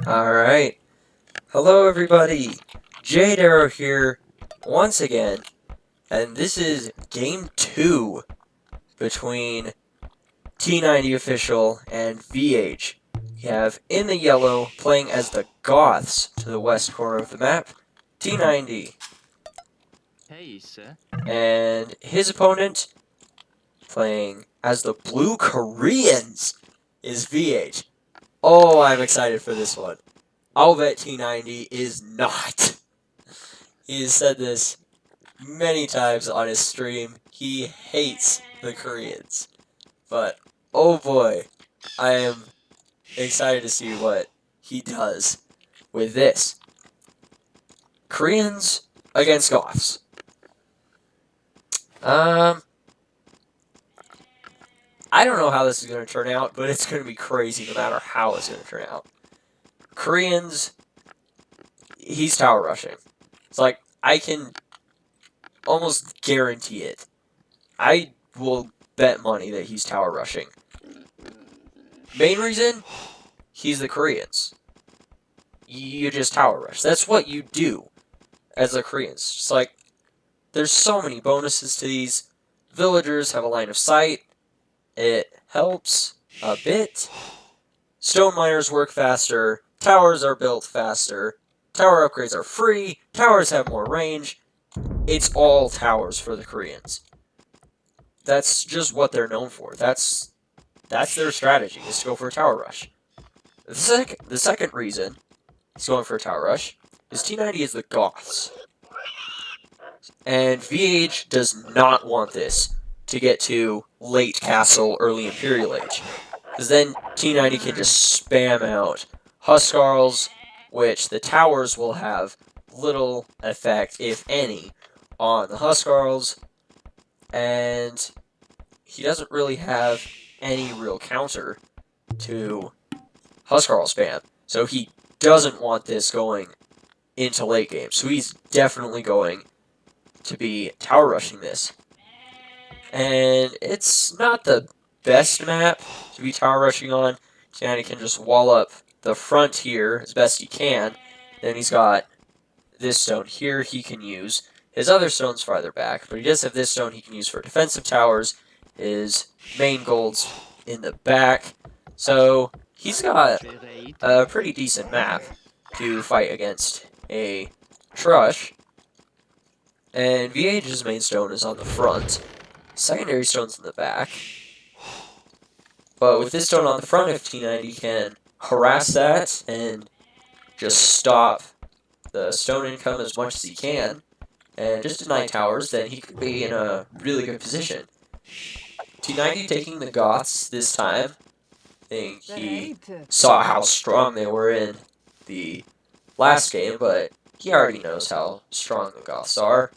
Alright. Hello everybody. Jade Arrow here once again. And this is game 2 between T90Official and FeAge. We have in the yellow playing as the Goths to the west corner of the map, T90. Hey, sir. And his opponent playing as the blue Koreans is FeAge. Oh, I'm excited for this one. I'll bet T90 is not. He has said this many times on his stream. He hates the Koreans. But, oh boy, I am excited to see what he does with this. Koreans against Goths. I don't know how this is going to turn out, but it's going to be crazy no matter how it's going to turn out. Koreans, he's tower rushing. It's like, I can almost guarantee it. I will bet money that he's tower rushing. Main reason? He's the Koreans. You just tower rush. That's what you do as the Koreans. Just like, there's so many bonuses to these. Villagers have a line of sight. It helps a bit. Stone miners work faster. Towers are built faster. Tower upgrades are free. Towers have more range. It's all towers for the Koreans. That's just what they're known for. That's their strategy, is to go for a tower rush. The second reason he's going for a tower rush is T90 is the Goths. And FeAge does not want this to get to late Castle, early Imperial Age. Because then T90 can just spam out Huskarls, which the towers will have little effect, if any, on the Huskarls. And he doesn't really have any real counter to Huskarl spam. So he doesn't want this going into late game. So he's definitely going to be tower rushing this. And it's not the best map to be tower rushing on. T90 can just wall up the front here as best he can. Then he's got this stone here he can use. His other stone's farther back, but he does have this stone he can use for defensive towers. His main gold's in the back. So he's got a pretty decent map to fight against a Trush. And FeAge's main stone is on the front. Secondary stone's in the back. But with this stone on the front, if T90 can harass that and just stop the stone income as much as he can, and just deny towers, then he could be in a really good position. T90 taking the Goths this time. I think he saw how strong they were in the last game, but he already knows how strong the Goths are.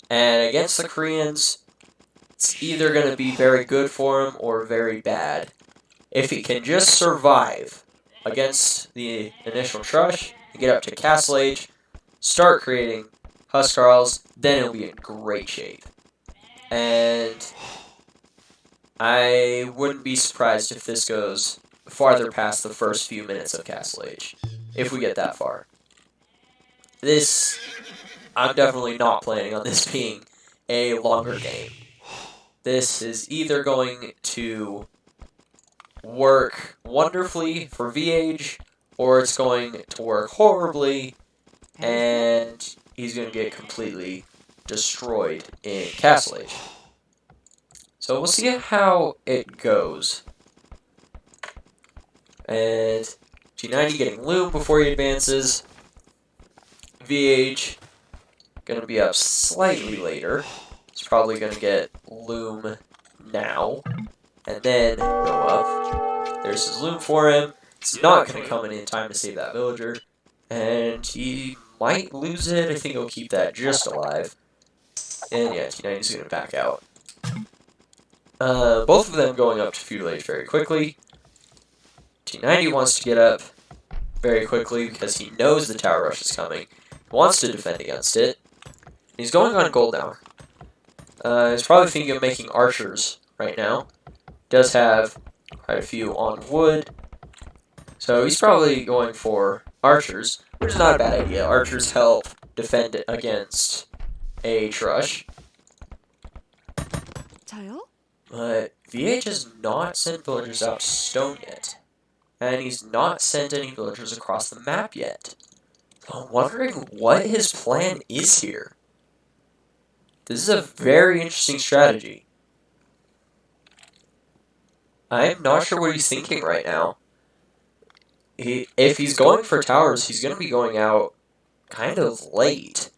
And against the Koreans, it's either going to be very good for him or very bad. If he can just survive against the initial Trush and get up to Castle Age, start creating Huskarls, then he'll be in great shape. And I wouldn't be surprised if this goes farther past the first few minutes of Castle Age, if we get that far. I'm definitely not planning on this being a longer game. This is either going to work wonderfully for FeAge, or it's going to work horribly, and he's going to get completely destroyed in Castle Age. So we'll see how it goes. And T90 getting Loom before he advances. FeAge going to be up slightly later. He's probably going to get Loom now, and then go up. There's his Loom for him. It's not going to come in time to save that villager, and he might lose it. I think he'll keep that just alive. And yeah, T90's going to back out. Both of them going up to Feudal Age very quickly. T90 wants to get up very quickly because he knows the tower rush is coming. He wants to defend against it. He's going on gold now. He's probably thinking of making archers right now. Does have quite a few on wood. So he's probably going for archers, which is not a bad idea. Archers help defend against a rush. But FeAge has not sent villagers out to stone yet. And he's not sent any villagers across the map yet. So I'm wondering what his plan is here. This is a very interesting strategy. I am not sure what he's thinking right now. If he's going for towers, he's going to be going out kind of late.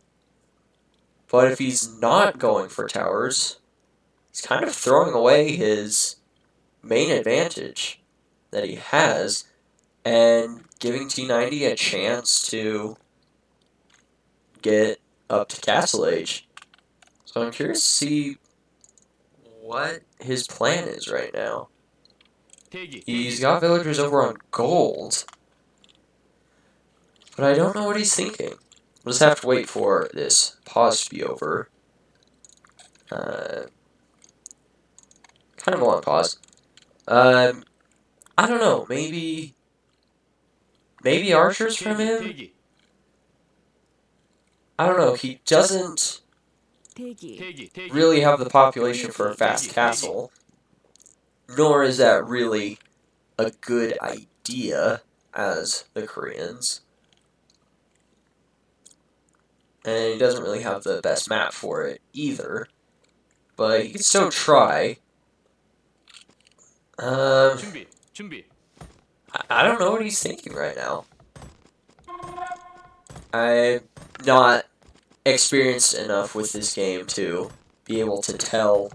But if he's not going for towers, he's kind of throwing away his main advantage that he has and giving T90 a chance to get up to Castle Age. So I'm curious to see what his plan is right now. He's got villagers over on gold, but I don't know what he's thinking. We'll just have to wait for this pause to be over. Kind of a long pause. I don't know. Maybe archers from him? I don't know. He doesn't really have the population for a fast castle. Nor is that really a good idea as the Koreans. And he doesn't really have the best map for it either. But he can still try. I don't know what he's thinking right now. I'm not experienced enough with this game to be able to tell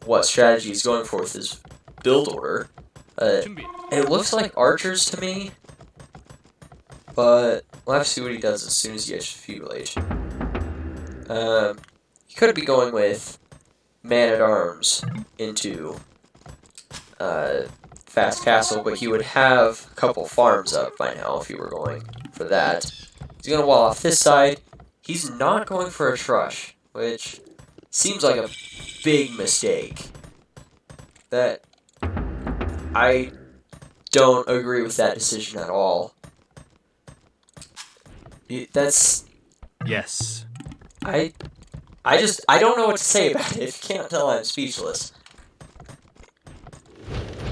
what strategy he's going for with his build order. It looks like archers to me, but we'll have to see what he does as soon as he gets to feudal age. He could be going with man-at-arms into fast castle, but he would have a couple farms up by now if he were going for that. He's going to wall off this side. He's not going for a trush, which seems like a big mistake. That I don't agree with that decision at all. That's... Yes. I don't know what to say about it. If you can't tell, I'm speechless.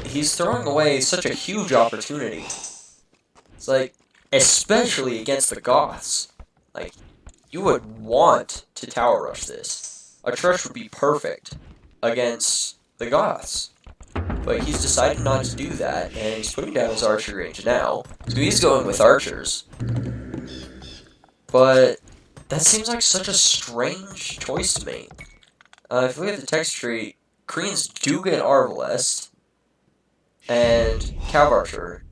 He's throwing away such a huge opportunity. It's like, especially against the Goths. Like, you would want to tower rush this. A trush would be perfect against the Goths. But he's decided not to do that, and he's putting down his archery range now. So he's going with archers. But that seems like such a strange choice to me. If you look at the text tree, Koreans do get Arbalest and Cav Archer.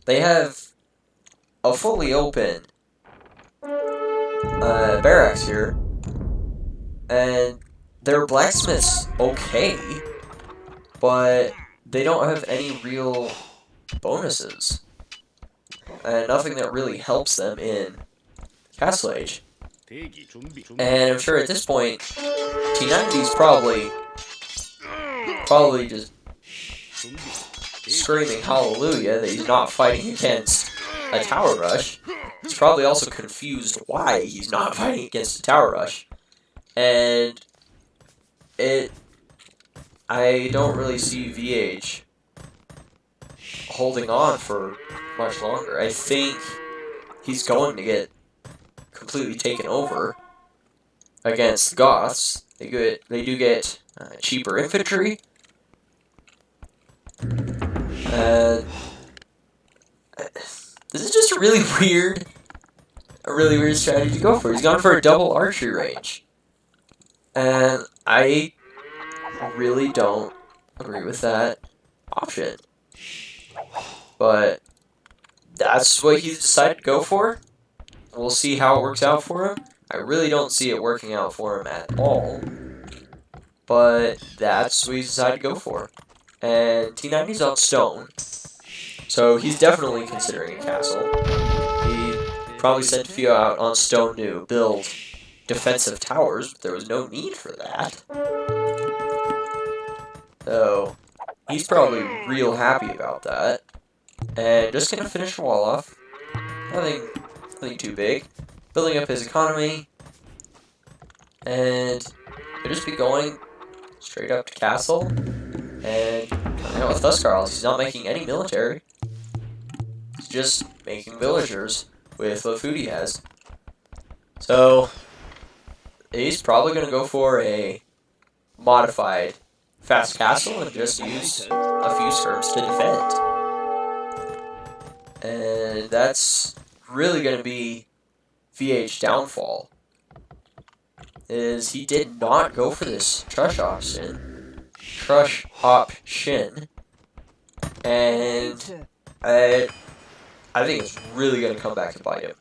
They have a fully open barracks here, and their blacksmith's okay, but they don't have any real bonuses, and nothing that really helps them in Castle Age. And I'm sure at this point, T90's probably just screaming hallelujah that he's not fighting against a tower rush. He's probably also confused why he's not fighting against a tower rush. And I don't really see FeAge holding on for much longer. I think he's going to get completely taken over against the Goths. They do get cheaper infantry. This is just a really weird strategy to go for. He's gone for a double archery range. And I really don't agree with that option. But that's what he's decided to go for. We'll see how it works out for him. I really don't see it working out for him at all. But that's what he's decided to go for. And T90's on stone. So he's definitely considering a castle. He probably sent Fio out on stone to build defensive towers, but there was no need for that. So he's probably real happy about that. And just gonna finish the wall off. Nothing too big. Building up his economy. And he'll just be going straight up to castle. And with Thuskarls, he's not making any military. He's just making villagers with what food he has. So he's probably gonna go for a modified fast castle and just use a few skirms to defend. And that's really going to be FeAge's downfall. Is he did not go for this Trush option. And I think it's really going to come back to bite him.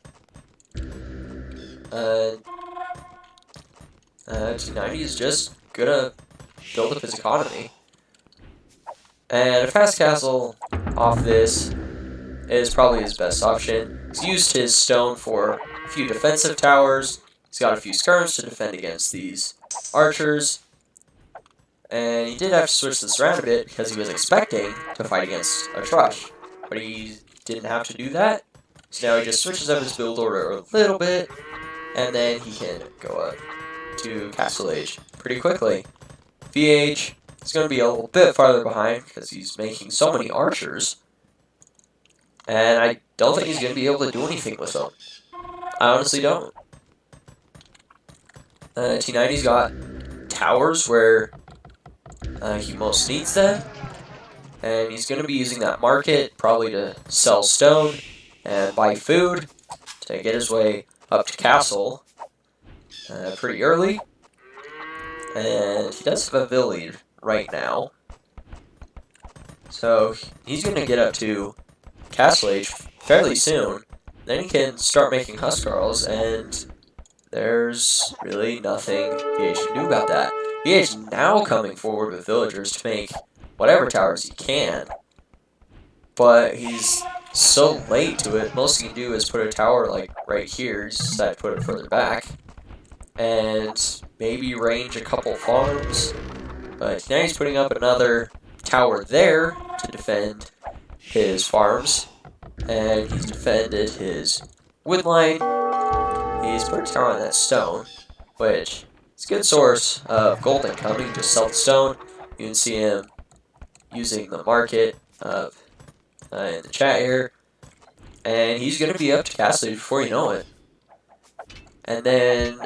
T90 is just going to build up his economy. And a fast castle off this is probably his best option. He's used his stone for a few defensive towers. He's got a few skirms to defend against these archers. And he did have to switch this around a bit because he was expecting to fight against a Trush. But he didn't have to do that. So now he just switches up his build order a little bit. And then he can go up to Castle Age pretty quickly. FeAge is going to be a little bit farther behind because he's making so many archers. And I don't think he's going to be able to do anything with them. I honestly don't. T90's got towers where he most needs them. And he's going to be using that market probably to sell stone and buy food to get his way up to castle pretty early. And he does have a village right now. So he's going to get up to Castle Age fairly soon. Then he can start making Huskarls, and there's really nothing FeAge can do about that. FeAge is now coming forward with villagers to make whatever towers he can. But he's so late to it, most he can do is put a tower like right here. He's decided to put it further back. And maybe range a couple farms. But now he's putting up another tower there to defend his farms. And he's defended his wood line. He's put a tower on that stone, which is a good source of gold income. You can just sell the stone. You can see him using the market in the chat here. And he's going to be up to Castle Age before you know it. And then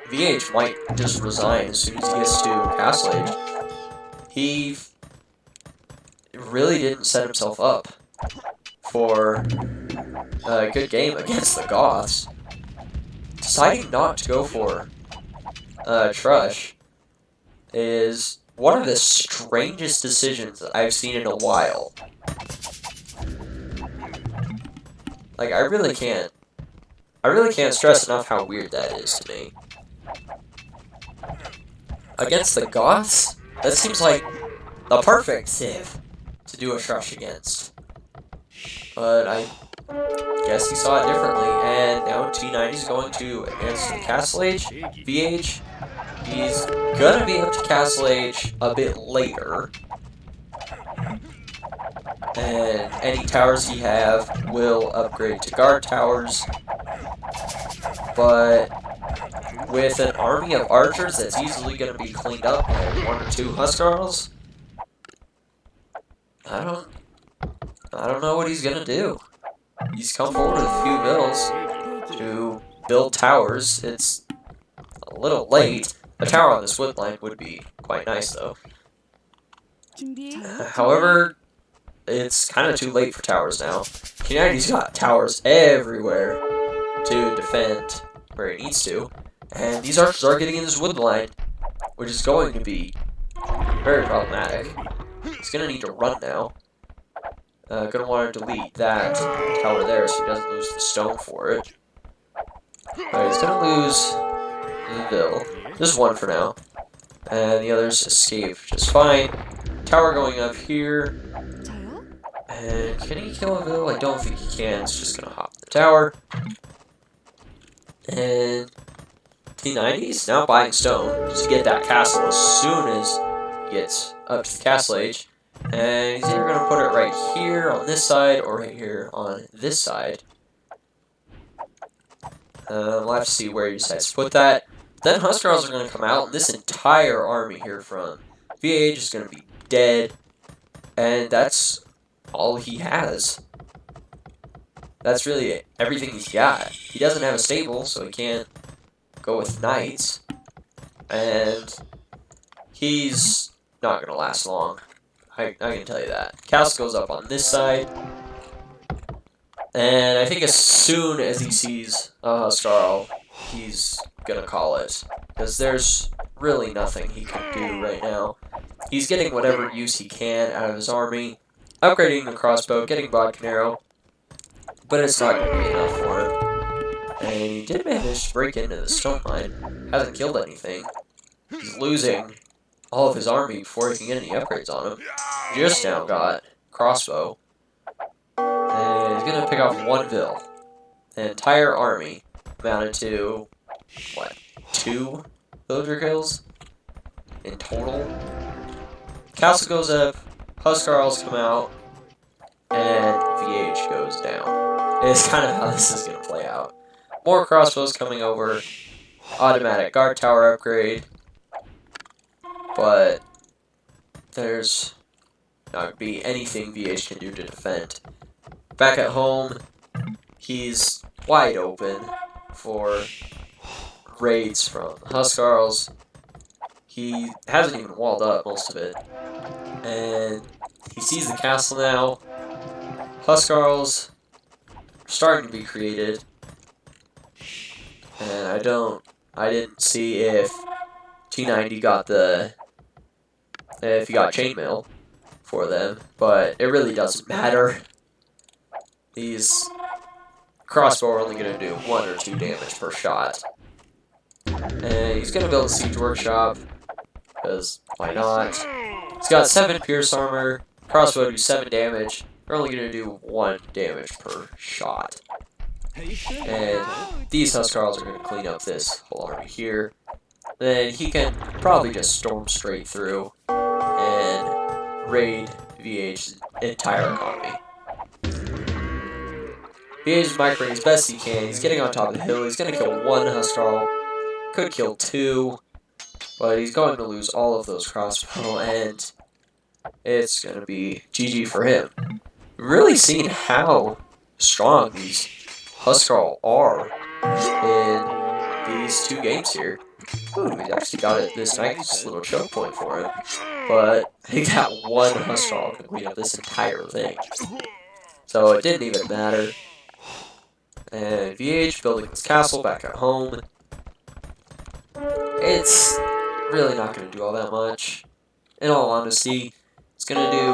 FeAge might just resign as soon as he gets to Castle Age. He really didn't set himself up for a good game against the Goths. Deciding not to go for Trush is one of the strangest decisions I've seen in a while. Like, I really can't stress enough how weird that is to me. Against the Goths, that seems like the perfect civ to do a Trush against. But I guess he saw it differently, and now T90's going to advance to the Castle Age. FeAge, he's gonna be up to Castle Age a bit later. And any towers he have will upgrade to guard towers. But with an army of archers that's easily going to be cleaned up by 1 or 2 Huskarls, I don't know what he's going to do. He's come forward with a few builds to build towers. It's a little late. A tower on this wood line would be quite nice, though. However, it's kind of too late for towers now. T90's got towers everywhere to defend where he needs to. And these archers are getting in this wood line, which is going to be very problematic. He's going to need to run now. Going to want to delete that tower there so he doesn't lose the stone for it. Alright, he's going to lose the bill. Just one for now. And the others escape just fine. Tower going up here. And can he kill a Vil? I don't think he can. It's just going to hop the tower. And T90 is now buying stone to get that castle as soon as he gets up to the Castle Age. And he's either going to put it right here on this side or right here on this side. We'll have to see where he decides to put that. Then Huskarls are going to come out, and this entire army here from FeAge is going to be dead. And that's all he has. That's really everything he's got. He doesn't have a stable, so he can't go with knights. And he's not going to last long. I can tell you that. Castle goes up on this side. And I think as soon as he sees a Huskarl, he's going to call it. Because there's really nothing he can do right now. He's getting whatever use he can out of his army. Upgrading the crossbow, getting Bodkin Arrow. But it's not going to be enough for him. And he did manage to break into the stone mine. Hasn't killed anything. He's losing all of his army before he can get any upgrades on him. Just now got crossbow. And he's going to pick off one vill. The entire army amounted to, what, 2 villager kills in total? Castle goes up, Huskarls come out, and FeAge goes down. It's kind of how this is going to play out. More crossbows coming over, automatic guard tower upgrade, but there's not going to be anything FeAge can do to defend. Back at home, he's wide open for raids from Huskarls. He hasn't even walled up most of it. And he sees the castle now. Huskarls are starting to be created. And I didn't see if T90 got if he got chainmail for them, but it really doesn't matter. These crossbow are only going to do 1 or 2 damage per shot. And he's going to build a siege workshop, because why not? He's got 7 pierce armor, crossbow do 7 damage. They're only going to do 1 damage per shot. And these Huskarls are going to clean up this whole army here. Then he can probably just storm straight through and raid FeAge's entire economy. FeAge is microing as best he can. He's getting on top of the hill. He's going to kill 1 Huskarl. Could kill 2. But he's going to lose all of those crossbow. And it's going to be GG for him. Really seeing how strong these Huskarl are in these 2 games here. Ooh, he actually got it this nice little choke point for him. But he got 1 Huskarl to clean up this entire thing. So it didn't even matter. And FeAge building his castle back at home. It's really not going to do all that much. In all honesty, it's going to do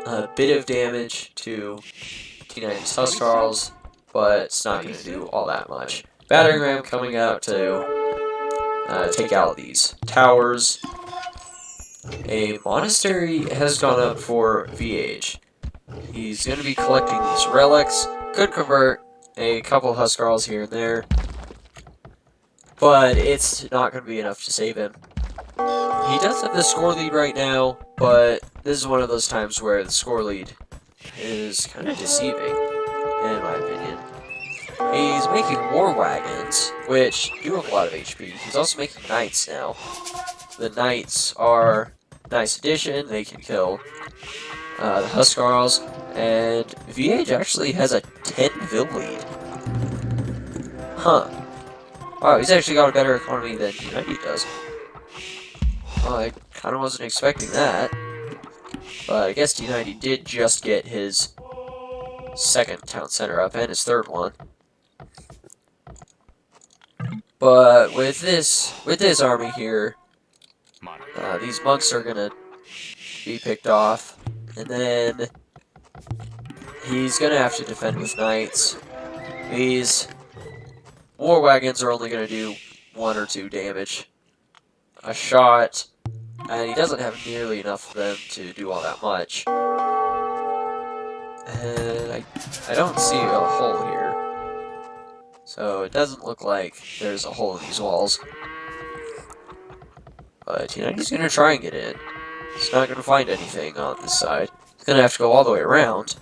a bit of damage to T90's Huskarls, but it's not going to do all that much. Battering ram coming out to take out these towers. A monastery has gone up for FeAge. He's going to be collecting these relics. Could convert a couple Huskarls here and there, but it's not going to be enough to save him. He does have the score lead right now, but this is one of those times where the score lead is kind of deceiving, in my opinion. He's making war wagons, which do have a lot of HP. He's also making knights now. The knights are a nice addition. They can kill the Huskarls, and FeAge actually has a 10 vill lead. Huh. Wow, he's actually got a better economy than T90 does. Well, I kind of wasn't expecting that. But I guess T90 did just get his 2nd town center up and his 3rd one. But with this army here, these monks are gonna be picked off. And then he's going to have to defend with knights. These war wagons are only going to do 1 or 2 damage a shot. And he doesn't have nearly enough of them to do all that much. And I don't see a hole here. So it doesn't look like there's a hole in these walls. But T90's going to try and get in. He's not going to find anything on this side. He's going to have to go all the way around,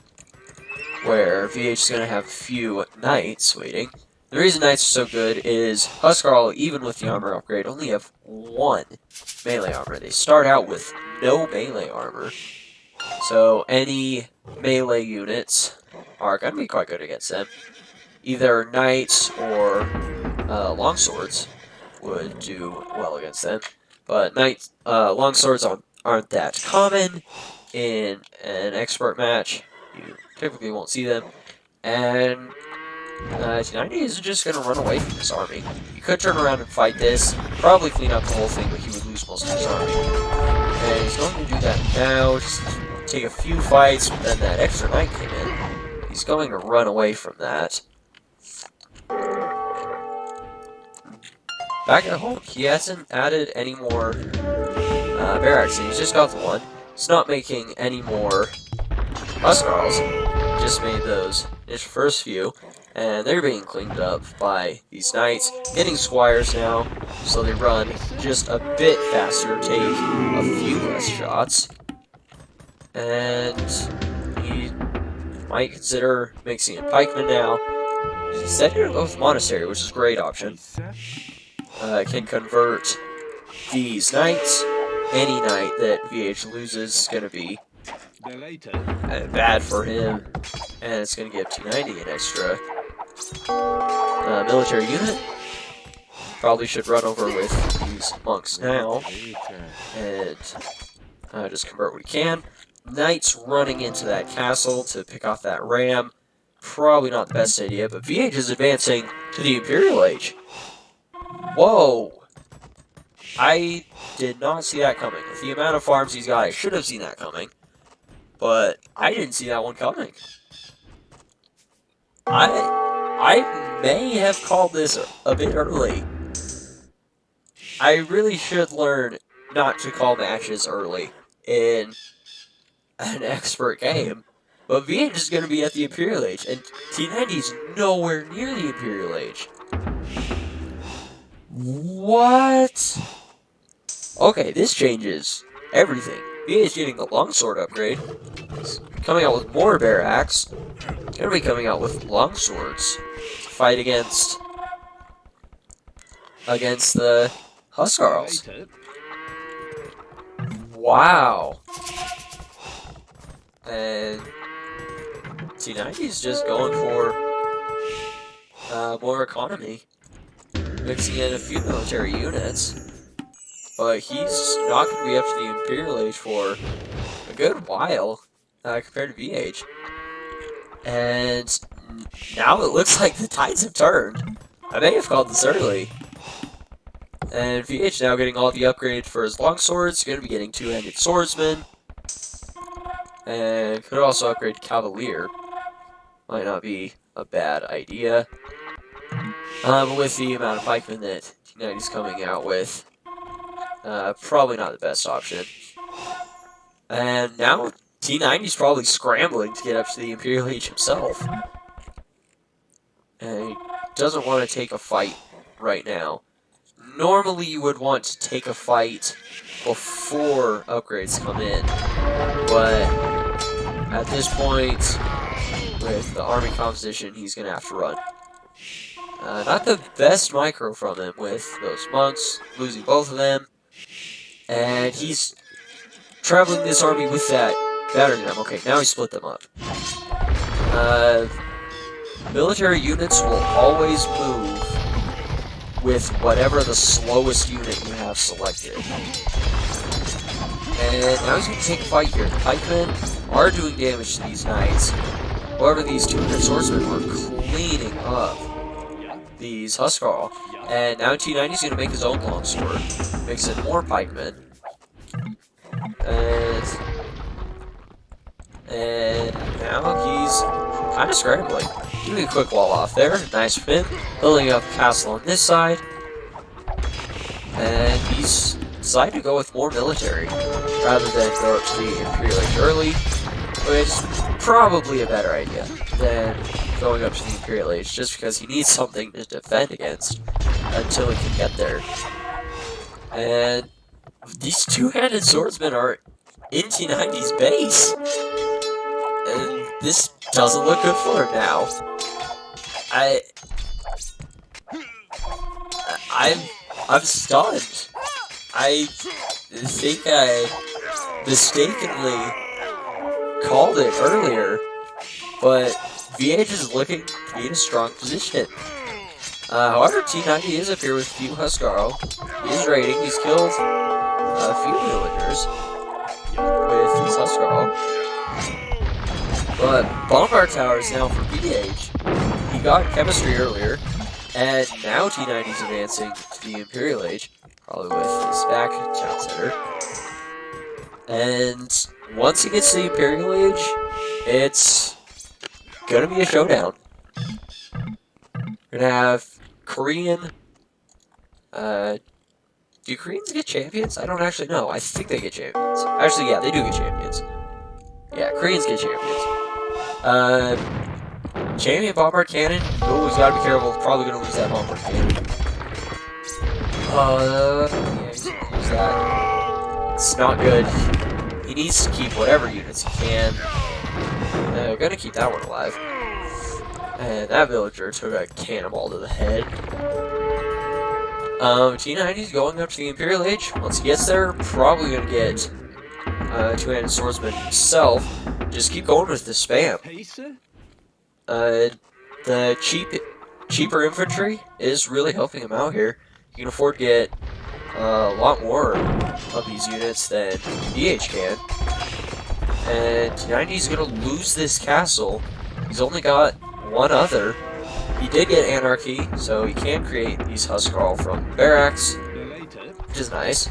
where FeAge is going to have a few knights waiting. The reason knights are so good is Huskarl, even with the armor upgrade, only have 1 melee armor. They start out with no melee armor, so any melee units are going to be quite good against them. Either knights or longswords would do well against them, but longswords aren't that common in an expert match. You typically won't see them, and T90 is just going to run away from this army. He could turn around and fight this, probably clean up the whole thing, but he would lose most of his army. And he's going to do that now, just take a few fights, but then that extra knight came in. He's going to run away from that. Back at home, he hasn't added any more barracks, and he's just got the 1. He's not making any more Huskarls. Just made those his first few, and they're being cleaned up by these knights, getting squires now, so they run just a bit faster, take a few less shots, and he might consider mixing in pikemen now. He said he'd go with monastery, which is a great option. Can convert these knights. Any knight that FeAge loses is going to be bad for him, and it's going to give T90 an extra military unit. Probably should run over with these monks now, and just convert what he can. Knights running into that castle to pick off that ram. Probably not the best idea, but FeAge is advancing to the Imperial Age. Whoa! I did not see that coming. With the amount of farms he's got, I should have seen that coming. But I didn't see that one coming. I may have called this a bit early. I really should learn not to call matches early in an expert game. But FeAge is going to be at the Imperial Age, and T90 is nowhere near the Imperial Age. What? Okay, this changes everything. FeAge getting the longsword upgrade. He's coming out with more barracks. Gonna be coming out with longswords to fight against the Huskarls. Wow. And T90 is just going for more economy, mixing in a few military units. But he's not going to be up to the Imperial Age for a good while compared to FeAge. And now it looks like the tides have turned. I may have called this early. And FeAge now getting all the upgrades for his longswords. Going to be getting two-handed swordsman. And could also upgrade to Cavalier. Might not be a bad idea. But with the amount of pikemen that T90's coming out with, probably not the best option. And now T90's probably scrambling to get up to the Imperial Age himself. And he doesn't want to take a fight right now. Normally you would want to take a fight before upgrades come in. But at this point, with the army composition, he's going to have to run. Not the best micro from him with those monks, losing both of them. And he's traveling this army with that battering ram. Okay, now he split them up. Military units will always move with whatever the slowest unit you have selected. And now he's going to take a fight here. The pikemen are doing damage to these knights. However, these two-handed swordsmen were cleaning up these Huskarl. And now T90's going to make his own longsword. Makes it more pikemen. And now he's kind of scrambling. Doing a quick wall off there. Nice for him. Building up a castle on this side. And he's decided to go with more military rather than go up to the Imperial Age early, which is probably a better idea than going up to the Imperial Age, just because he needs something to defend against until he can get there. And these two-handed swordsmen are in T90's base. And this doesn't look good for him now. I'm stunned. I think I mistakenly called it earlier, but FeAge is looking to be in a strong position. However, T90 is up here with a few Huskarl. He is raiding. He's killed a few villagers with his Huskarl. But Bombard Tower is now for FeAge. He got chemistry earlier, and now T90's advancing to the Imperial Age, probably with his back town center. And once he gets to the Imperial Age, it's gonna be a showdown. We're gonna have Korean. Do Koreans get champions? I don't actually know. I think they get champions. Actually, yeah, they do get champions. Yeah, Koreans get champions. Champion Bombard Cannon. Oh, he's gotta be careful. Probably gonna lose that Bombard Cannon. Yeah, he's gonna lose that. It's not good. He needs to keep whatever units he can. We're gonna keep that one alive. And that villager took a cannonball to the head. T90's going up to the Imperial Age. Once he gets there, probably gonna get two-handed swordsman himself. Just keep going with the spam. The cheaper infantry is really helping him out here. You can afford to get a lot more of these units than FeAge can. And T90's gonna lose this castle. He's only got one other. He did get Anarchy, so he can create these Huskarl from barracks, which is nice.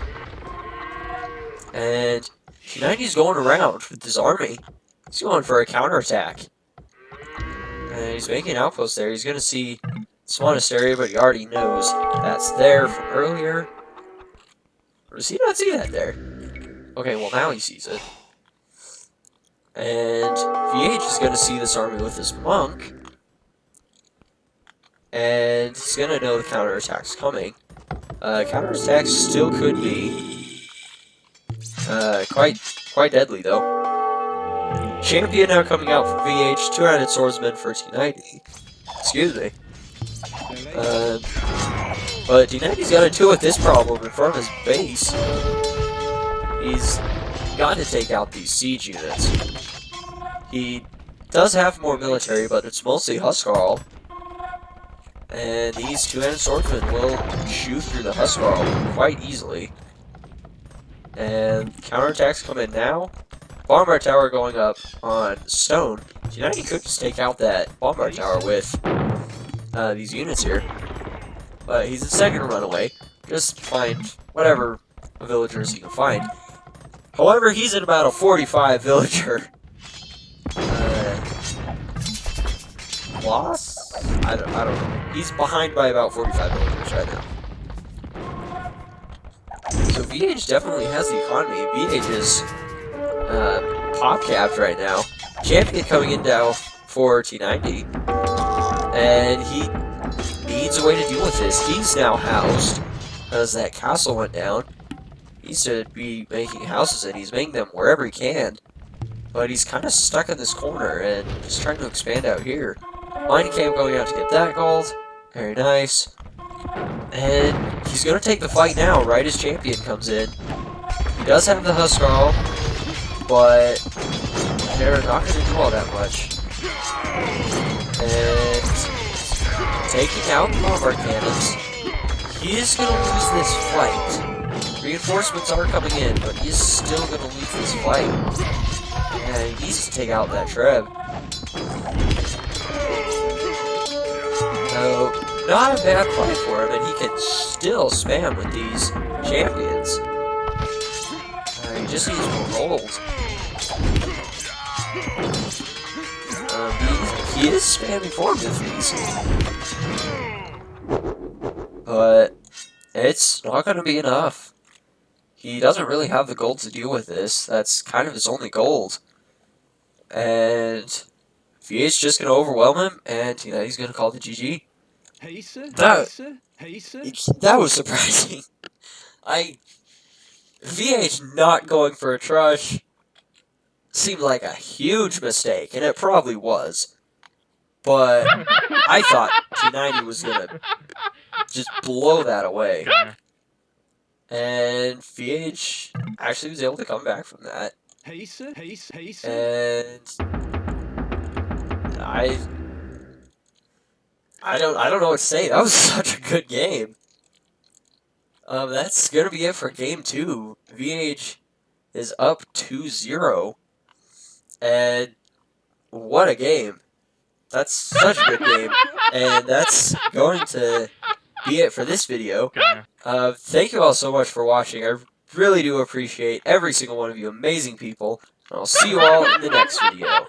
And T90's going around with his army. He's going for a counterattack. And he's making an outpost there. He's gonna see this monastery, but he already knows that's there from earlier. Or does he not see that there? Okay, well now he sees it. And FeAge is gonna see this army with his monk. And he's gonna know the counterattack's coming. Counterattacks still could be quite deadly though. Champion now coming out for FeAge, two-handed swordsman for T90. Excuse me. But T90's got to deal with this problem in front of his base. He's got to take out these siege units. He does have more military, but it's mostly Huskarl. And these two-handed swordsmen will shoot through the Huskarl quite easily. And counterattacks come in now. Bombard Tower going up on stone. T90 could just take out that Bombard Tower with these units here. But he's instead gonna run away. Just find whatever villagers he can find. However, he's at about a 45 villager loss? I don't know. He's behind by about 45 villagers right now. So FeAge definitely has the economy. FeAge is pop capped right now. Champion coming in now for T90. And he needs a way to deal with this. He's now housed because that castle went down. He used to be making houses and he's making them wherever he can. But he's kind of stuck in this corner and just trying to expand out here. Mining camp going out to get that gold. Very nice. And he's going to take the fight now, right as champion comes in. He does have the Huskarl, but they're not going to do all that much. And taking out the bombard cannons. He is going to lose this fight. Reinforcements are coming in, but he is still going to lose this fight. And he needs to take out that Treb. So, not a bad fight for him, and he can still spam with these champions. He just needs more gold. He is spamming forward with these. But it's not going to be enough. He doesn't really have the gold to deal with this. That's kind of his only gold. And FeAge's just going to overwhelm him, and he's going to call the GG. That was surprising. FeAge not going for a trush. seemed like a huge mistake, and it probably was. But I thought T90 was going to just blow that away. Okay. And FeAge actually was able to come back from that. And I don't know what to say. That was such a good game. That's gonna be it for game 2. FeAge is up 2-0. And what a game. That's such a good game. And that's going to be it for this video. Okay. Thank you all so much for watching. I really do appreciate every single one of you amazing people. And I'll see you all in the next video.